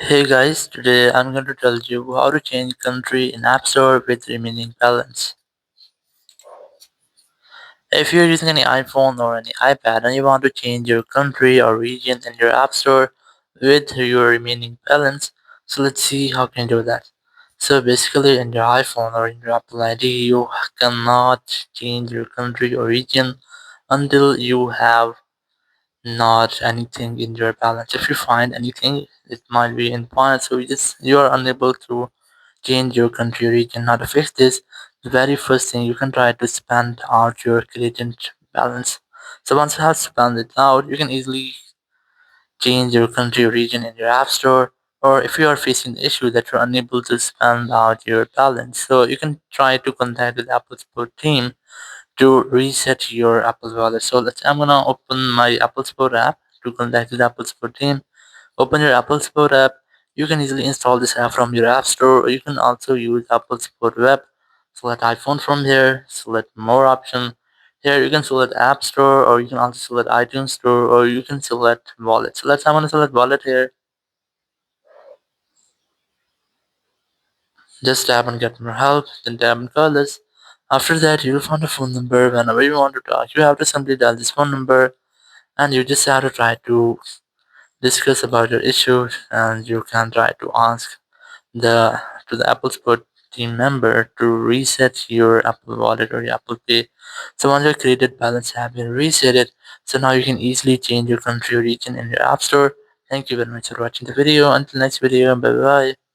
Hey guys, today I'm going to tell you how to change country in App Store with remaining balance. If you're using any iPhone or any iPad and you want to change your country or region in your App Store with your remaining balance, so let's see how can you do that. So basically in your iPhone or in your Apple ID, you cannot change your country or region until you have not anything in your balance. If you find anything, it might be in points, so you are unable to change your country or region. Now to fix this, the very first thing you can try to spend out your created balance. So once you have spent it out, you can easily change your country or region in your app store. Or if you are facing the issue that you're unable to spend out your balance, so you can try to contact the Apple support team to reset your Apple wallet. So I'm gonna open my Apple Support app to contact the Apple Support team. Open your Apple Support app. You can easily install this app from your App Store, or you can also use Apple Support Web. Select iPhone from here, select more option. Here you can select App Store, or you can also select iTunes Store, or you can select Wallet. So I'm gonna select Wallet here. Just tap on Get More Help, then tap on Colors. After that, you'll find a phone number. Whenever you want to talk, you have to simply dial this phone number, and you just have to try to discuss about your issue, and you can try to ask the to the Apple Support team member to reset your Apple Wallet or your Apple Pay. So once your credit balance have been resetted, so now you can easily change your country or region in your App Store. Thank you very much for watching the video. Until next video, bye bye.